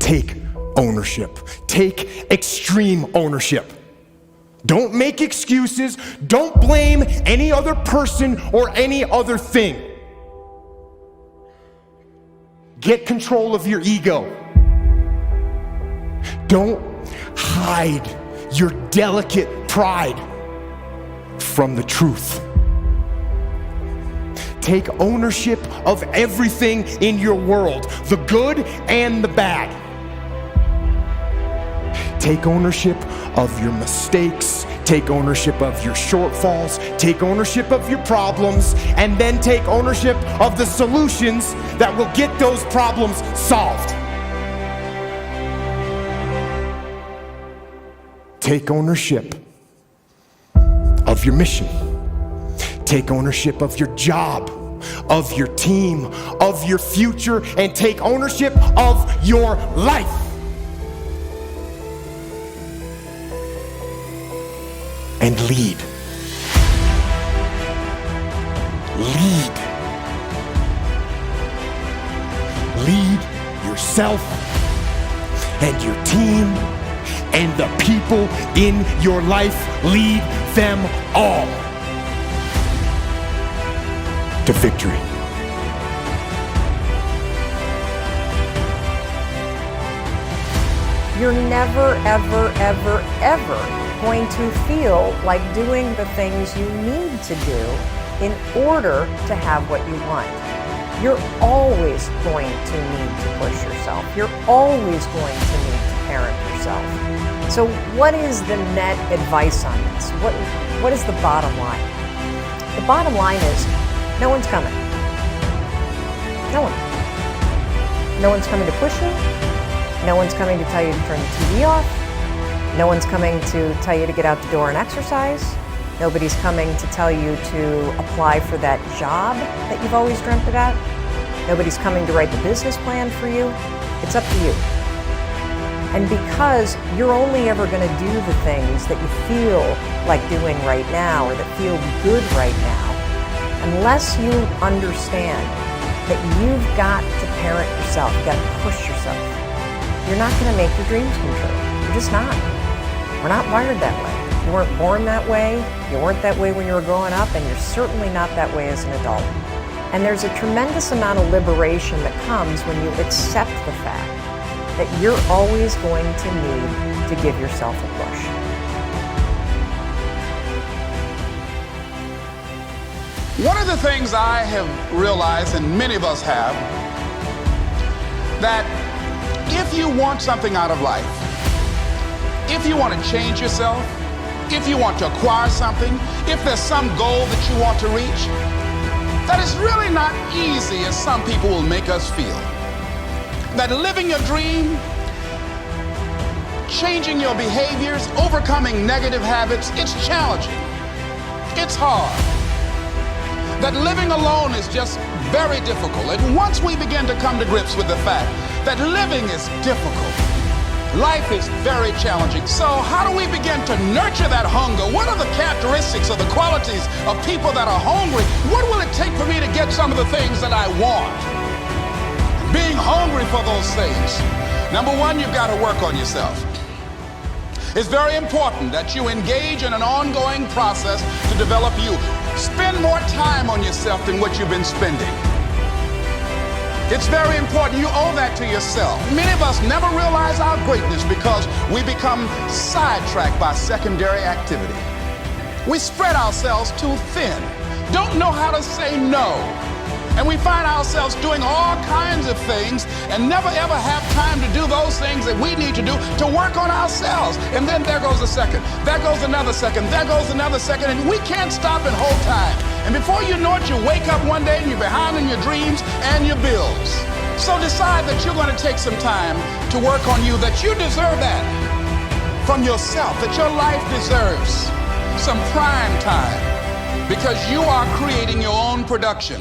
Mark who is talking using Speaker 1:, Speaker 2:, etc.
Speaker 1: take ownership. Take extreme ownership. Don't make excuses. Don't blame any other person or any other thing. Get control of your ego. Don't hide your delicate pride from the truth. Take ownership of everything in your world, the good and the bad. Take ownership of your mistakes. Take ownership of your shortfalls. Take ownership of your problems. And then take ownership of the solutions that will get those problems solved. Take ownership of your mission. Take ownership of your job, of your team, of your future, and take ownership of your life. And lead. Lead. Lead yourself and your team and the people in your life. Lead them all to victory.
Speaker 2: You're never, ever, ever, ever going to feel like doing the things you need to do in order to have what you want. You're always going to need to push yourself. You're always going to need to parent yourself. So what is the net advice on this? What is the bottom line? The bottom line is no one's coming. No one. No one's coming to push you. No one's coming to tell you to turn the TV off. No one's coming to tell you to get out the door and exercise. Nobody's coming to tell you to apply for that job that you've always dreamt about. Nobody's coming to write the business plan for you. It's up to you. And because you're only ever going to do the things that you feel like doing right now or that feel good right now, unless you understand that you've got to parent yourself, you've got to push yourself, you're not going to make your dreams come true. You're just not. We're not wired that way. You weren't born that way, you weren't that way when you were growing up, and you're certainly not that way as an adult. And there's a tremendous amount of liberation that comes when you accept the fact that you're always going to need to give yourself a push.
Speaker 3: One of the things I have realized, and many of us have, that if you want something out of life, if you want to change yourself, if you want to acquire something, if there's some goal that you want to reach, that is really not easy as some people will make us feel. That living your dream, changing your behaviors, overcoming negative habits, it's challenging. It's hard. That living alone is just very difficult. And once we begin to come to grips with the fact that living is difficult, life is very challenging. So how do we begin to nurture that hunger? What are the characteristics or the qualities of people that are hungry? What will it take for me to get some of the things that I want? Being hungry for those things. Number one, you've got to work on yourself. It's very important that you engage in an ongoing process to develop you. Spend more time on yourself than what you've been spending. It's very important. You owe that to yourself. Many of us never realize our greatness because we become sidetracked by secondary activity. We spread ourselves too thin, don't know how to say no, and we find ourselves doing all kinds of things and never ever have time to do those things that we need to do to work on ourselves. And then there goes a second, there goes another second, there goes another second, and we can't stop and hold time. And before you know it, you wake up one day and you're behind in your dreams and your bills. So decide that you're going to take some time to work on you, that you deserve that from yourself, that your life deserves some prime time because you are creating your own production.